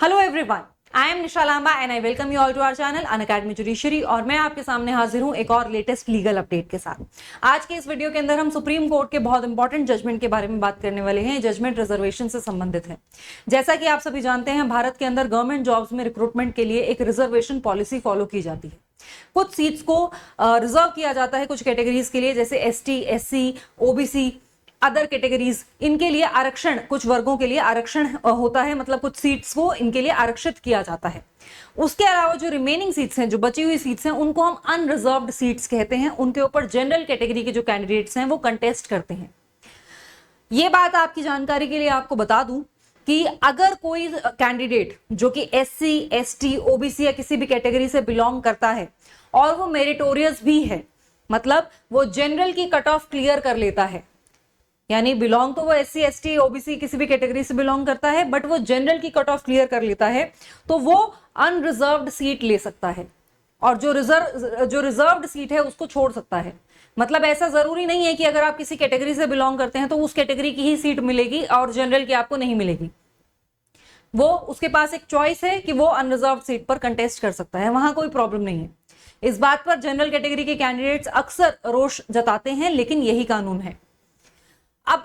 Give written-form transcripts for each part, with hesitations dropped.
Hello everyone, I am Nisha Lamba and I welcome you all to our channel Unacademy judiciary. और मैं आपके सामने हाजिर हूं एक और लेटेस्ट लीगल अपडेट के साथ। आज के इस वीडियो के अंदर हम सुप्रीम कोर्ट के बहुत इंपॉर्टेंट जजमेंट के बारे में बात करने वाले हैं। जजमेंट रिजर्वेशन से संबंधित है। जैसा कि आप सभी जानते हैं, भारत के अंदर गवर्नमेंट जॉब्स में रिक्रूटमेंट के लिए एक रिजर्वेशन पॉलिसी फॉलो की जाती है। कुछ सीट्स को रिजर्व किया जाता है कुछ कैटेगरीज के लिए, जैसे ST, SC, OBC, other categories. इनके लिए आरक्षण, कुछ वर्गों के लिए आरक्षण होता है, मतलब कुछ सीट्स को इनके लिए आरक्षित किया जाता है। उसके अलावा जो रिमेनिंग सीट्स हैं, जो बची हुई सीट्स हैं, उनको हम अनरिजर्व्ड सीट्स कहते हैं। उनके ऊपर जनरल कैटेगरी के जो कैंडिडेट्स हैं वो कंटेस्ट करते हैं। ये बात आपकी जानकारी के लिए आपको बता दूं कि अगर कोई कैंडिडेट जो कि एससी, एसटी, ओबीसी या किसी भी कैटेगरी से बिलोंग करता है और वो मेरिटोरियस भी है, मतलब वो जनरल की कट ऑफ क्लियर कर लेता है, यानी बिलोंग तो वो एससी, एसटी, ओबीसी किसी भी कैटेगरी से बिलोंग करता है, बट वो जनरल की कट ऑफ क्लियर कर लेता है, तो वो अनरिजर्व्ड सीट ले सकता है और जो रिजर्व्ड सीट है उसको छोड़ सकता है। मतलब ऐसा जरूरी नहीं है कि अगर आप किसी कैटेगरी से बिलोंग करते हैं तो उस कैटेगरी की ही सीट मिलेगी और जनरल की आपको नहीं मिलेगी। वो उसके पास एक चॉइस है कि वो अनरिजर्व्ड सीट पर कंटेस्ट कर सकता है, वहां कोई प्रॉब्लम नहीं है। इस बात पर जनरल कैटेगरी के कैंडिडेट्स अक्सर रोष जताते हैं, लेकिन यही कानून है। अब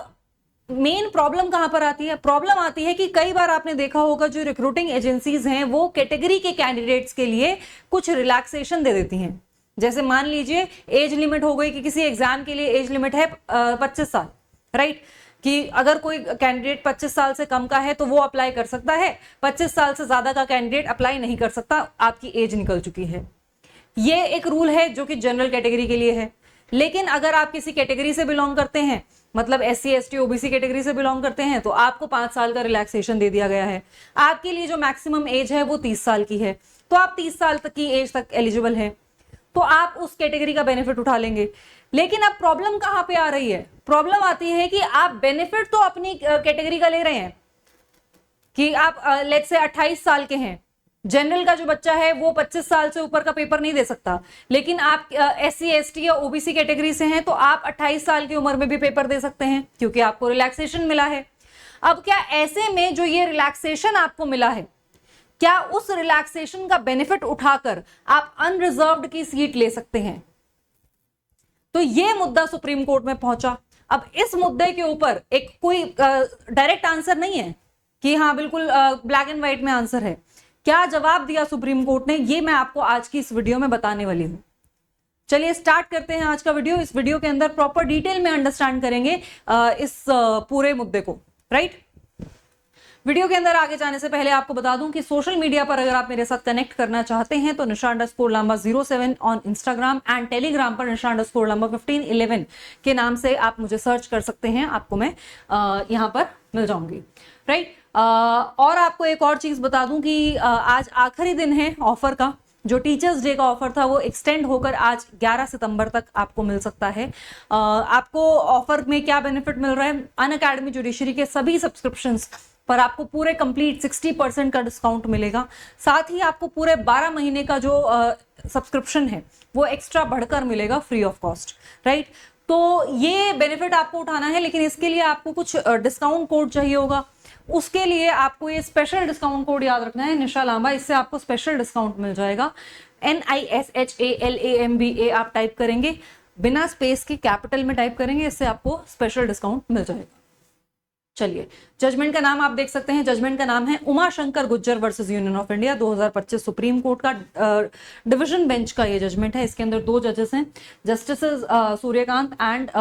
मेन प्रॉब्लम कहां पर आती है? प्रॉब्लम आती है कि कई बार आपने देखा होगा जो रिक्रूटिंग एजेंसीज हैं वो कैटेगरी के कैंडिडेट्स के लिए कुछ रिलैक्सेशन दे देती हैं। जैसे मान लीजिए एज लिमिट हो गई कि किसी एग्जाम के लिए एज लिमिट है 25 साल, राइट? कि अगर कोई कैंडिडेट 25 साल से कम का है तो वो अप्लाई कर सकता है, 25 साल से ज्यादा का कैंडिडेट अप्लाई नहीं कर सकता, आपकी एज निकल चुकी है। ये एक रूल है जो कि जनरल कैटेगरी के लिए है। लेकिन अगर आप किसी कैटेगरी से बिलोंग करते हैं, मतलब एससी, एसटी, ओबीसी कैटेगरी से बिलोंग करते हैं, तो आपको 5 साल का रिलैक्सेशन दे दिया गया है। आपके लिए जो मैक्सिमम एज है वो 30 साल की है, तो आप 30 साल तक की एज तक एलिजिबल हैं, तो आप उस कैटेगरी का बेनिफिट उठा लेंगे। लेकिन अब प्रॉब्लम कहां पे आ रही है? प्रॉब्लम आती है कि आप बेनिफिट तो अपनी कैटेगरी का ले रहे हैं कि आप लेट्स से 28 साल के हैं, जनरल का जो बच्चा है वो 25 साल से ऊपर का पेपर नहीं दे सकता, लेकिन आप एससी, एसटी या ओबीसी कैटेगरी से हैं तो आप 28 साल की उम्र में भी पेपर दे सकते हैं क्योंकि आपको रिलैक्सेशन मिला है। अब क्या ऐसे में जो ये रिलैक्सेशन आपको मिला है, क्या उस रिलैक्सेशन का बेनिफिट उठाकर आप अनरिजर्व्ड की सीट ले सकते हैं? तो ये मुद्दा सुप्रीम कोर्ट में पहुंचा। अब इस मुद्दे के ऊपर एक कोई डायरेक्ट आंसर नहीं है कि हाँ बिल्कुल ब्लैक एंड व्हाइट में आंसर है। क्या जवाब दिया सुप्रीम कोर्ट ने, ये मैं आपको आज की इस वीडियो में बताने वाली हूं। चलिए स्टार्ट करते हैं आज का वीडियो। इस वीडियो के अंदर प्रॉपर डिटेल में अंडरस्टैंड करेंगे इस पूरे मुद्दे को, राइट? वीडियो के अंदर आगे जाने से पहले आपको बता दूं कि सोशल मीडिया पर अगर आप मेरे साथ कनेक्ट करना चाहते हैं तो निशा_लांबा 07 ऑन इंस्टाग्राम एंड टेलीग्राम पर निशा_लांबा 1511 के नाम से आप मुझे सर्च कर सकते हैं। आपको मैं यहां पर मिल जाऊंगी, राइट? और आपको एक और चीज बता दूं कि आज आखिरी दिन है ऑफर का। जो टीचर्स डे का ऑफर था वो एक्सटेंड होकर आज 11 सितंबर तक आपको मिल सकता है। आपको ऑफर में क्या बेनिफिट मिल रहा है? अनअकैडमी जुडिशरी के सभी सब्सक्रिप्शंस पर आपको पूरे कंप्लीट 60% का डिस्काउंट मिलेगा। साथ ही आपको पूरे 12 महीने का जो सब्सक्रिप्शन है वो एक्स्ट्रा बढ़कर मिलेगा फ्री ऑफ कॉस्ट, राइट? तो ये बेनिफिट आपको उठाना है, लेकिन इसके लिए आपको कुछ डिस्काउंट कोड चाहिए होगा। उसके लिए आपको ये स्पेशल डिस्काउंट कोड याद रखना है, निशा लांबा। इससे आपको स्पेशल डिस्काउंट मिल जाएगा। NISHALAMBA आप टाइप करेंगे, बिना स्पेस के कैपिटल में टाइप करेंगे, इससे आपको स्पेशल डिस्काउंट मिल जाएगा। चलिए, जजमेंट का नाम आप देख सकते हैं। जजमेंट का नाम है Uma Shankar Gujjar versus union of India 2025 supreme court का डिवीजन बेंच का ये जजमेंट है। इसके अंदर 2 जजेस हैं, justice Suryakant and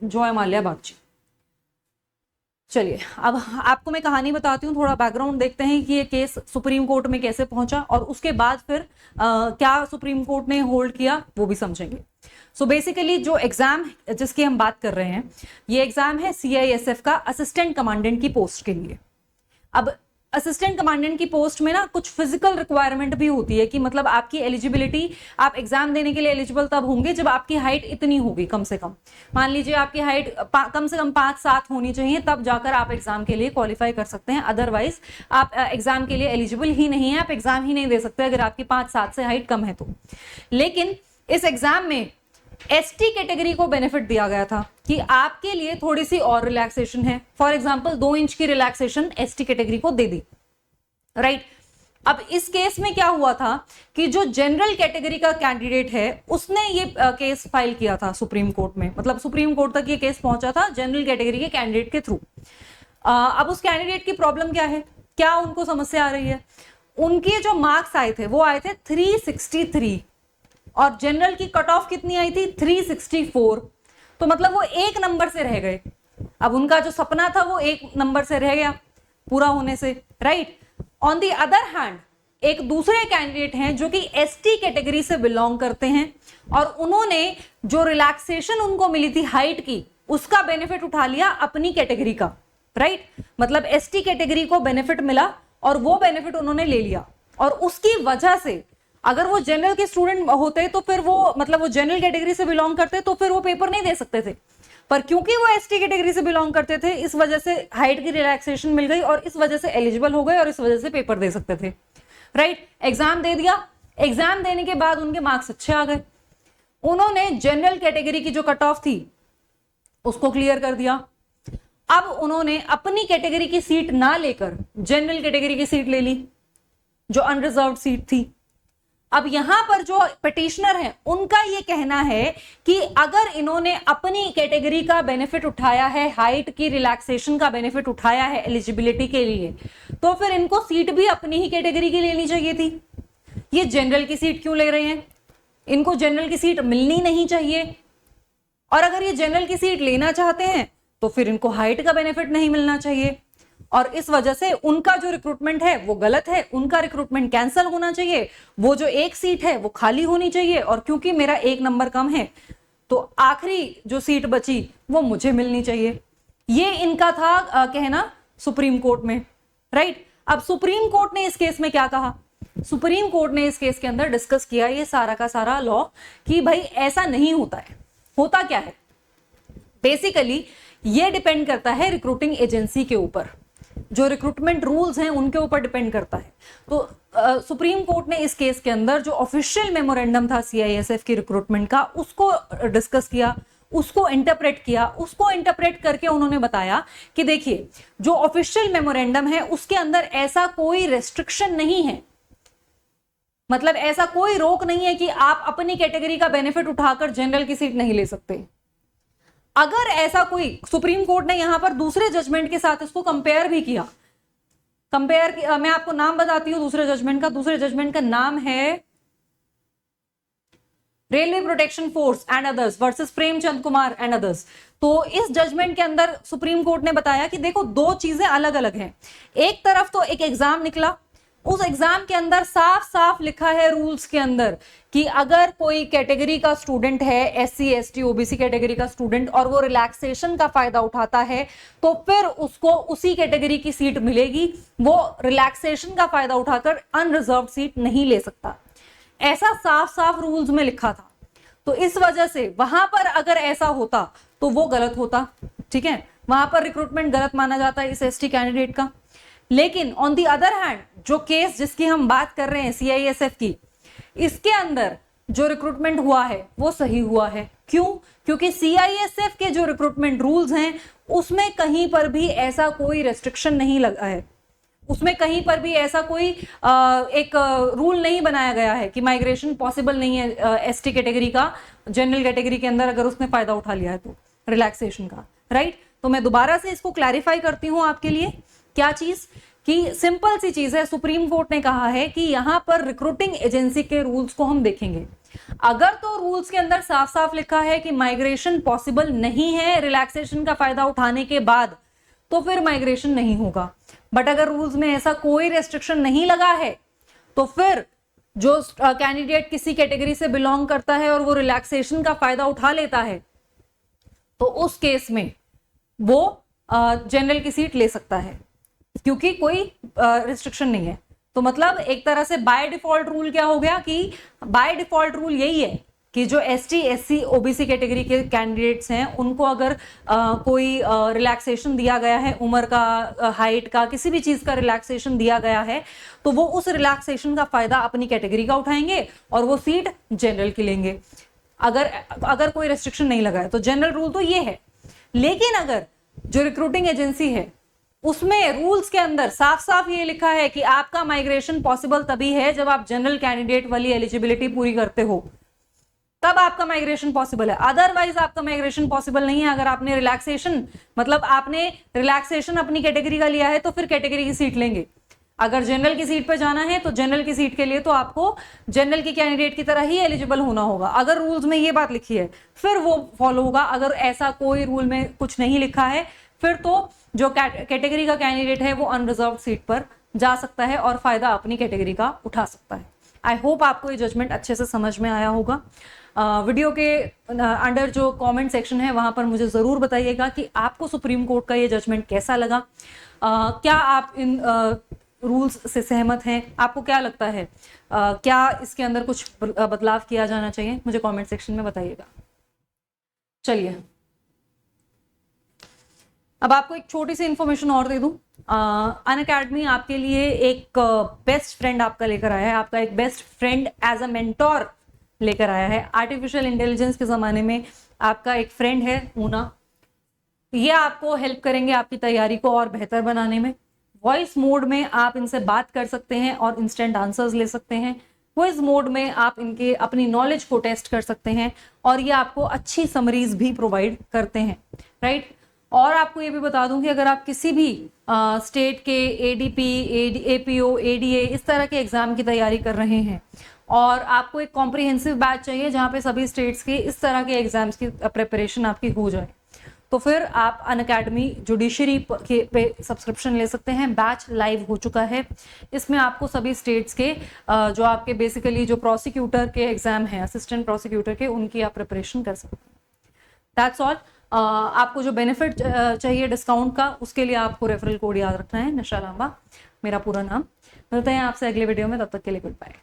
Joy Mallya Bagchi. चलिए अब आपको मैं कहानी बताती हूँ, थोड़ा बैकग्राउंड देखते हैं कि ये केस सुप्रीम कोर्ट में कैसे पहुंचा और उसके बाद फिर क्या सुप्रीम कोर्ट ने होल्ड किया वो भी समझेंगे। सो बेसिकली जो एग्जाम जिसकी हम बात कर रहे हैं, ये एग्जाम है CISF का असिस्टेंट कमांडेंट की पोस्ट के लिए। अब असिस्टेंट कमांडेंट की पोस्ट में ना कुछ फिजिकल रिक्वायरमेंट भी होती है कि मतलब आपकी एलिजिबिलिटी, आप एग्जाम देने के लिए एलिजिबल तब होंगे जब आपकी हाइट इतनी होगी, कम से कम मान लीजिए आपकी हाइट कम से कम 5'7" होनी चाहिए, तब जाकर आप एग्जाम के लिए क्वालिफाई कर सकते हैं। अदरवाइज आप एग्जाम के लिए एलिजिबल ही नहीं है, आप एग्जाम ही नहीं दे सकते अगर आपकी 5'7" से हाइट कम है तो। लेकिन इस एग्जाम में एसटी कैटेगरी को बेनिफिट दिया गया था कि आपके लिए थोड़ी सी और रिलैक्सेशन है। फॉर एग्जांपल 2 इंच की रिलैक्सेशन एसटी कैटेगरी को दे दी, राइट? अब इस केस में क्या हुआ था कि जो जनरल कैटेगरी का कैंडिडेट है उसने ये केस फाइल किया था सुप्रीम कोर्ट में, मतलब सुप्रीम कोर्ट तक ये केस पहुंचा था जनरल कैटेगरी के कैंडिडेट के थ्रू। अब उस कैंडिडेट की प्रॉब्लम क्या है, क्या उनको समस्या आ रही है, उनके जो मार्क्स आए थे वो आए थे 363 और जनरल की कट ऑफ कितनी आई थी 364, तो मतलब वो एक नंबर से रह गए। अब उनका जो सपना था वो एक नंबर से रह गया पूरा होने से, right. On the other hand एक दूसरे कैंडिडेट हैं जो कि एसटी कैटेगरी से बिलोंग करते हैं और उन्होंने जो रिलैक्सेशन उनको मिली थी हाइट की उसका बेनिफिट उठा लिया अपनी कैटेगरी का, राइट। मतलब एसटी कैटेगरी को बेनिफिट मिला और वो बेनिफिट उन्होंने ले लिया और उसकी वजह से अगर वो जनरल के स्टूडेंट होते तो फिर वो मतलब वो जनरल कैटेगरी से बिलोंग करते तो फिर वो पेपर नहीं दे सकते थे, पर क्योंकि वो एसटी कैटेगरी से बिलोंग करते थे इस वजह से हाइट की रिलैक्सेशन मिल गई और इस वजह से एलिजिबल हो गए और इस वजह से पेपर दे सकते थे, राइट। एग्जाम दे दिया, एग्जाम देने के बाद उनके मार्क्स अच्छे आ गए, उन्होंने जनरल कैटेगरी की जो कट ऑफ थी उसको क्लियर कर दिया। अब उन्होंने अपनी कैटेगरी की सीट ना लेकर जनरल कैटेगरी की सीट ले ली जो अनरिजर्व्ड सीट थी। अब यहां पर जो पिटिशनर हैं उनका ये कहना है कि अगर इन्होंने अपनी कैटेगरी का बेनिफिट उठाया है, हाइट की रिलैक्सेशन का बेनिफिट उठाया है एलिजिबिलिटी के लिए, तो फिर इनको सीट भी अपनी ही कैटेगरी की लेनी चाहिए थी। ये जनरल की सीट क्यों ले रहे हैं, इनको जनरल की सीट मिलनी नहीं चाहिए, और अगर ये जनरल की सीट लेना चाहते हैं तो फिर इनको हाइट का बेनिफिट नहीं मिलना चाहिए और इस वजह से उनका जो रिक्रूटमेंट है वो गलत है, उनका रिक्रूटमेंट कैंसिल होना चाहिए, वो जो एक सीट है वो खाली होनी चाहिए और क्योंकि मेरा एक नंबर कम है तो आखिरी जो सीट बची वो मुझे मिलनी चाहिए। ये इनका था कहना सुप्रीम कोर्ट में, राइट। अब सुप्रीम कोर्ट ने इस केस में क्या कहा, सुप्रीम कोर्ट ने इस केस के अंदर डिस्कस किया ये सारा का सारा लॉ कि भाई ऐसा नहीं होता है। होता क्या है, बेसिकली ये डिपेंड करता है रिक्रूटिंग एजेंसी के ऊपर, जो रिक्रूटमेंट रूल्स हैं उनके ऊपर डिपेंड करता है। तो सुप्रीम कोर्ट ने इस केस के अंदर जो ऑफिशियल मेमोरेंडम था सीआईएसएफ की रिक्रूटमेंट का उसको डिस्कस किया, उसको इंटरप्रेट किया, उसको इंटरप्रेट करके उन्होंने बताया कि देखिए जो ऑफिशियल मेमोरेंडम है उसके अंदर ऐसा कोई रेस्ट्रिक्शन नहीं है, मतलब ऐसा कोई रोक नहीं है कि आप अपनी कैटेगरी का बेनिफिट उठाकर जनरल की सीट नहीं ले सकते। अगर ऐसा कोई, सुप्रीम कोर्ट ने यहां पर दूसरे जजमेंट के साथ इसको कंपेयर भी किया, मैं आपको नाम बताती हूं दूसरे जजमेंट का। दूसरे जजमेंट का नाम है railway protection force and others versus Premchand Kumar and others. तो इस जजमेंट के अंदर सुप्रीम कोर्ट ने बताया कि देखो दो चीजें अलग अलग हैं। एक तरफ तो एक एग्जाम निकला, उस एग्जाम के अंदर साफ साफ लिखा है रूल्स के अंदर कि अगर कोई कैटेगरी का स्टूडेंट है, एससी एसटी ओबीसी कैटेगरी का स्टूडेंट, और वो रिलैक्सेशन का फायदा उठाता है तो फिर उसको उसी कैटेगरी की सीट मिलेगी, वो रिलैक्सेशन का फायदा उठाकर अनरिजर्व्ड सीट नहीं ले सकता। ऐसा साफ साफ रूल्स में लिखा था। तो इस वजह से वहां पर अगर ऐसा होता तो वो गलत होता, ठीक है, वहां पर रिक्रूटमेंट गलत माना जाता है इस एसटी कैंडिडेट का। लेकिन ऑन दी अदर हैंड जो केस जिसकी हम बात कर रहे हैं सीआईएसएफ की, इसके अंदर जो रिक्रूटमेंट हुआ है वो सही हुआ है। क्यों? क्योंकि सीआईएसएफ के जो रिक्रूटमेंट रूल्स हैं उसमें कहीं पर भी ऐसा कोई रेस्ट्रिक्शन नहीं लगा है, उसमें कहीं पर भी ऐसा कोई एक रूल नहीं बनाया गया है कि माइग्रेशन पॉसिबल नहीं है एसटी कैटेगरी का जनरल कैटेगरी के अंदर अगर उसने फायदा उठा लिया है तो रिलैक्सेशन का, राइट। तो मैं दोबारा से इसको क्लैरिफाई करती हूं आपके लिए। क्या चीज कि सिंपल सी चीज है, सुप्रीम कोर्ट ने कहा है कि यहां पर रिक्रूटिंग एजेंसी के रूल्स को हम देखेंगे। अगर तो रूल्स के अंदर साफ साफ लिखा है कि माइग्रेशन पॉसिबल नहीं है रिलैक्सेशन का फायदा उठाने के बाद, तो फिर माइग्रेशन नहीं होगा। बट अगर रूल्स में ऐसा कोई रेस्ट्रिक्शन नहीं लगा है तो फिर जो कैंडिडेट किसी कैटेगरी से बिलोंग करता है और वो रिलैक्सेशन का फायदा उठा लेता है तो उस केस में वो जनरल की सीट ले सकता है क्योंकि कोई रिस्ट्रिक्शन नहीं है। तो मतलब एक तरह से बाय डिफॉल्ट रूल क्या हो गया कि बाय डिफॉल्ट रूल यही है कि जो एसटी एससी ओबीसी कैटेगरी के कैंडिडेट्स हैं उनको अगर कोई रिलैक्सेशन दिया गया है, उम्र का, हाइट का, किसी भी चीज का रिलैक्सेशन दिया गया है तो वो उस रिलैक्सेशन का फायदा अपनी कैटेगरी का उठाएंगे और वो सीट जनरल की लेंगे। अगर कोई रिस्ट्रिक्शन नहीं लगा है तो जनरल रूल तो ये है। लेकिन अगर जो रिक्रूटिंग एजेंसी है उसमें रूल्स के अंदर साफ साफ ये लिखा है कि आपका माइग्रेशन पॉसिबल तभी है जब आप जनरल कैंडिडेट वाली एलिजिबिलिटी पूरी करते हो, तब आपका माइग्रेशन पॉसिबल है। अदरवाइज आपका माइग्रेशन पॉसिबल नहीं है। अगर आपने रिलैक्सेशन, मतलब आपने रिलैक्सेशन अपनी कैटेगरी का लिया है तो फिर कैटेगरी की सीट लेंगे। अगर जनरल की सीट पे जाना है तो जनरल की सीट के लिए तो आपको जनरल की कैंडिडेट की तरह ही एलिजिबल होना होगा। अगर रूल्स में ये बात लिखी है फिर वो फॉलो होगा। अगर ऐसा कोई रूल में कुछ नहीं लिखा है फिर तो जो कैटेगरी का कैंडिडेट है वो अनरिजर्व सीट पर जा सकता है और फायदा अपनी कैटेगरी का उठा सकता है। आई होप आपको ये जजमेंट अच्छे से समझ में आया होगा। वीडियो के अंडर जो कमेंट सेक्शन है वहां पर मुझे ज़रूर बताइएगा कि आपको सुप्रीम कोर्ट का ये जजमेंट कैसा लगा। क्या आप इन रूल्स से सहमत हैं? आपको क्या लगता है क्या इसके अंदर कुछ बदलाव किया जाना चाहिए? मुझे कमेंट सेक्शन में बताइएगा। चलिए अब आपको एक छोटी सी इंफॉर्मेशन और दे दूं। अनअकैडमी आपके लिए एक बेस्ट फ्रेंड आपका लेकर आया है, आपका एक best friend as a mentor लेकर आया है। आर्टिफिशियल इंटेलिजेंस के ज़माने में आपका एक फ्रेंड है ऊना। ये आपको हेल्प करेंगे आपकी तैयारी को और बेहतर बनाने में। वॉइस मोड में आप इनसे बात कर सकते हैं और इंस्टेंट आंसर्स ले सकते हैं। वॉइस मोड में आप इनके अपनी नॉलेज को टेस्ट कर सकते हैं और ये आपको अच्छी समरीज भी प्रोवाइड करते हैं, राइट। और आपको ये भी बता दूं कि अगर आप किसी भी स्टेट के एडीपी, एपीओ, एडीए इस तरह के एग्जाम की तैयारी कर रहे हैं और आपको एक कॉम्प्रिहेंसिव बैच चाहिए जहां पे सभी स्टेट्स के इस तरह के एग्जाम्स की प्रिपरेशन आपकी हो जाए, तो फिर आप अनअकैडमी जुडिशरी पे सब्सक्रिप्शन ले सकते हैं। बैच लाइव हो चुका है। इसमें आपको सभी स्टेट्स के जो आपके बेसिकली जो प्रोसिक्यूटर के एग्जाम हैं, असिस्टेंट प्रोसिक्यूटर के, उनकी आप प्रिपरेशन कर सकते हैं। That's all. आपको जो बेनिफिट चाहिए डिस्काउंट का, उसके लिए आपको रेफरल कोड याद रखना है, निशा लांबा मेरा पूरा नाम। मिलते हैं आपसे अगले वीडियो में, तब तक के लिए गुड बाय।